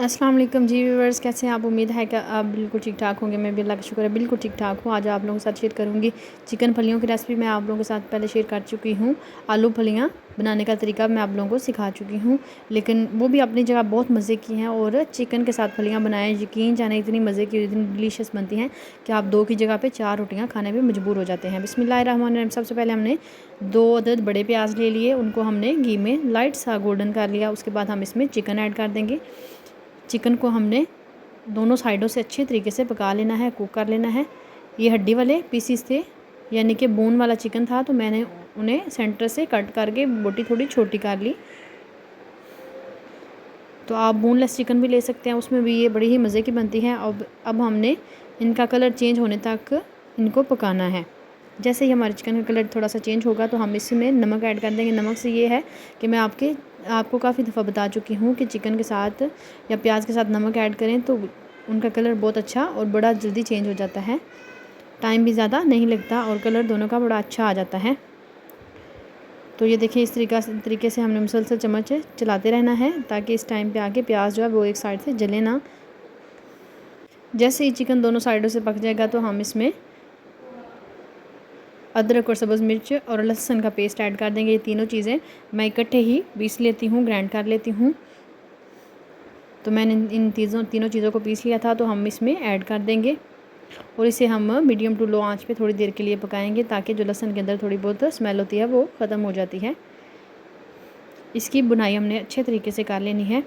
अस्सलाम वालेकुम जी व्यूअर्स, कैसे हैं आप। उम्मीद है कि आप बिल्कुल ठीक ठाक होंगे। मैं भी अल्लाह का शुक्र है बिल्कुल ठीक ठाक हूँ। आज आप लोगों के साथ शेयर करूँगी चिकन फलियों की रेसिपी। मैं आप लोगों के साथ पहले शेयर कर चुकी हूँ। आलू फलियाँ बनाने का तरीका मैं आप लोगों को सिखा चुकी हूँ, लेकिन वो भी अपनी जगह बहुत मज़े की हैं। और चिकन के साथ फलियाँ बनाएं, यकीन जाने इतनी मज़े की, इतनी डिलीशियस बनती हैं कि आप 2 की जगह पर 4 रोटियाँ खाने पर मजबूर हो जाते हैं। बिस्मिल्लाहिर्रहमानिर्रहीम। सबसे पहले हमने 2 अदद बड़े प्याज ले लिए, उनको हमने घी में लाइट सा गोल्डन कर लिया। उसके बाद हम इसमें चिकन ऐड कर देंगे। चिकन को हमने दोनों साइडों से अच्छे तरीके से पका लेना है, कुक कर लेना है। ये हड्डी वाले पीसीस थे, यानी कि बोन वाला चिकन था, तो मैंने उन्हें सेंटर से कट करके बोटी थोड़ी छोटी कर ली। तो आप बोनलेस चिकन भी ले सकते हैं, उसमें भी ये बड़ी ही मज़े की बनती है। अब हमने इनका कलर चेंज होने तक इनको पकाना है। जैसे ही हमारे चिकन का कलर थोड़ा सा चेंज होगा तो हम इसमें नमक ऐड कर देंगे। नमक से ये है कि मैं आपको काफ़ी दफ़ा बता चुकी हूँ कि चिकन के साथ या प्याज के साथ नमक ऐड करें तो उनका कलर बहुत अच्छा और बड़ा जल्दी चेंज हो जाता है। टाइम भी ज़्यादा नहीं लगता और कलर दोनों का बड़ा अच्छा आ जाता है। तो ये देखिए, इस तरीके से हमने मुसलसल चम्मच चलाते रहना है ताकि इस टाइम पे आके प्याज जो है वो एक साइड से जले ना। जैसे ही चिकन दोनों साइडों से पक जाएगा तो हम इसमें अदरक और सब्ज़ मिर्च और लहसुन का पेस्ट ऐड कर देंगे। ये तीनों चीज़ें मैं इकट्ठे ही पीस लेती हूँ, ग्राइंड कर लेती हूँ। तो मैंने इन तीनों चीज़ों को पीस लिया था, तो हम इसमें ऐड कर देंगे और इसे हम मीडियम टू लो आंच पे थोड़ी देर के लिए पकाएंगे ताकि जो लहसुन के अंदर थोड़ी बहुत स्मेल होती है वो ख़त्म हो जाती है। इसकी बुनाई हमने अच्छे तरीके से कर लेनी है।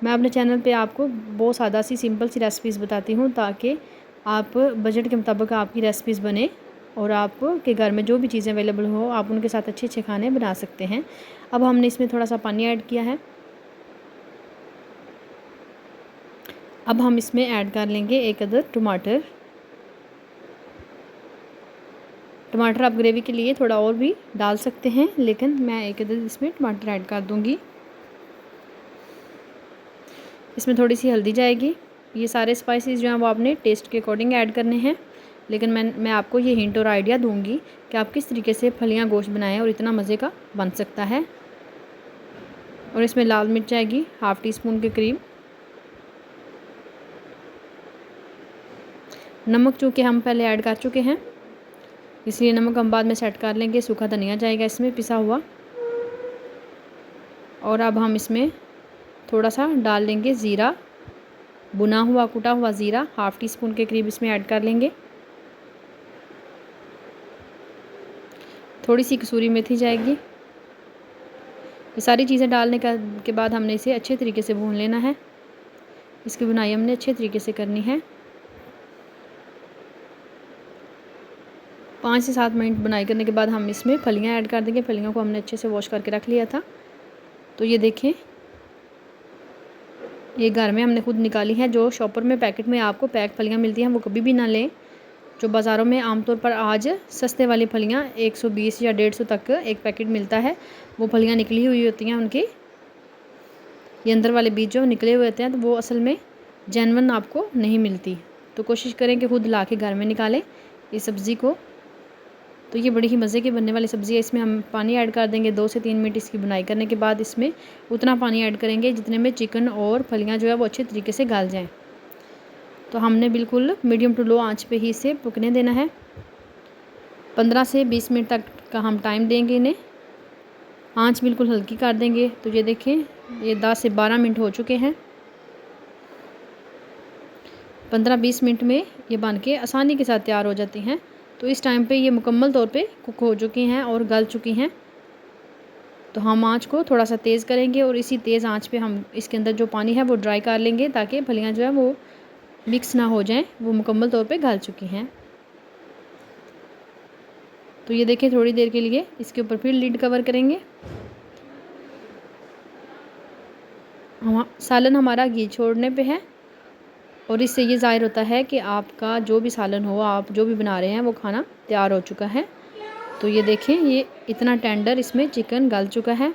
मैं अपने चैनल पे आपको बहुत सादा सी सिंपल सी रेसिपीज़ बताती हूँ ताकि आप बजट के मुताबिक आपकी रेसिपीज़ बने और आपके घर में जो भी चीज़ें अवेलेबल हो आप उनके साथ अच्छे अच्छे खाने बना सकते हैं। अब हमने इसमें थोड़ा सा पानी ऐड किया है। अब हम इसमें ऐड कर लेंगे 1 अदद टमाटर। टमाटर आप ग्रेवी के लिए थोड़ा और भी डाल सकते हैं, लेकिन मैं 1 अदद इसमें टमाटर ऐड कर दूँगी। इसमें थोड़ी सी हल्दी जाएगी। ये सारे स्पाइसेस जो हैं वो आपने टेस्ट के अकॉर्डिंग ऐड करने हैं, लेकिन मैं आपको ये हिंट और आइडिया दूंगी कि आप किस तरीके से फलियां गोश्त बनाएं और इतना मज़े का बन सकता है। और इसमें लाल मिर्च जाएगी ½ टीस्पून के करीब। नमक चूँकि हम पहले ऐड कर चुके हैं इसलिए नमक हम बाद में सेट कर लेंगे। सूखा धनिया जाएगा इसमें पिसा हुआ। और अब हम इसमें थोड़ा सा डाल लेंगे ज़ीरा, भुना हुआ कुटा हुआ ज़ीरा ½ टीस्पून के करीब इसमें ऐड कर लेंगे। थोड़ी सी कसूरी मेथी जाएगी। ये सारी चीज़ें डालने के बाद हमने इसे अच्छे तरीके से भून लेना है। इसकी बुनाई हमने अच्छे तरीके से करनी है। 5 से 7 मिनट बुनाई करने के बाद हम इसमें फलियां ऐड कर देंगे। फलियों को हमने अच्छे से वॉश करके रख लिया था। तो ये देखें, ये घर में हमने खुद निकाली है। जो शॉपर में पैकेट में आपको पैक फलियां मिलती हैं वो कभी भी ना लें। जो बाज़ारों में आमतौर पर आज सस्ते वाली फलियां 120 या 150 तक एक पैकेट मिलता है, वो फलियां निकली हुई होती हैं। उनके ये अंदर वाले बीज जो निकले हुए होते हैं तो वो असल में जेन्युइन आपको नहीं मिलती। तो कोशिश करें कि खुद ला के घर में निकालें इस सब्ज़ी को। तो ये बड़ी ही मज़े की बनने वाली सब्ज़ी है। इसमें हम पानी ऐड कर देंगे। 2 से 3 मिनट इसकी बुनाई करने के बाद इसमें उतना पानी ऐड करेंगे जितने में चिकन और फलियाँ जो है वो अच्छे तरीके से गल जाएँ। तो हमने बिल्कुल मीडियम टू लो आंच पे ही इसे पकने देना है। 15 से 20 मिनट तक का हम टाइम देंगे इन्हें। आंच बिल्कुल हल्की कर देंगे। तो ये देखें, ये 10 से 12 मिनट हो चुके हैं। 15-20 मिनट में ये बन के आसानी के साथ तैयार हो जाती हैं। तो इस टाइम पे ये मुकम्मल तौर पे कुक हो चुकी हैं और गल चुकी हैं। तो हम आंच को थोड़ा सा तेज़ करेंगे और इसी तेज़ आंच पे हम इसके अंदर जो पानी है वो ड्राई कर लेंगे ताकि फलियाँ जो है वो मिक्स ना हो जाएं। वो मुकम्मल तौर पे गल चुकी हैं। तो ये देखिए, थोड़ी देर के लिए इसके ऊपर फिर लिड कवर करेंगे। सालन हमारा घी छोड़ने पे है और इससे ये ज़ाहिर होता है कि आपका जो भी सालन हो, आप जो भी बना रहे हैं वो खाना तैयार हो चुका है। तो ये देखें, ये इतना टेंडर इसमें चिकन गल चुका है।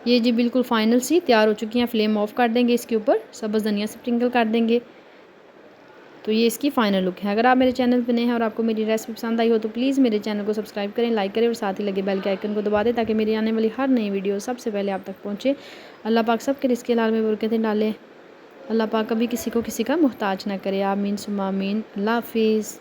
ये जी बिल्कुल फ़ाइनल सी तैयार हो चुकी हैं। फ्लेम ऑफ़ कर देंगे। इसके ऊपर सब्ज़ धनिया स्प्रिंकल कर देंगे। तो ये इसकी फ़ाइनल लुक है। अगर आप मेरे चैनल पे नए हैं और आपको मेरी रेसिपी पसंद आई हो तो प्लीज़ मेरे चैनल को सब्सक्राइब करें, लाइक करें और साथ ही लगे बेल के आइकन को दबा दें ताकि मेरी आने वाली हर नई वीडियो सबसे पहले आप तक पहुँचे। अल्लाह पाक सबके रिज़्क़ के हाल में बरकतें डालें। अल्लाह पाक कभी किसी को किसी का मोहताज ना करे। आमीन सुम्मा आमीन। अल्लाह हाफ़िज़।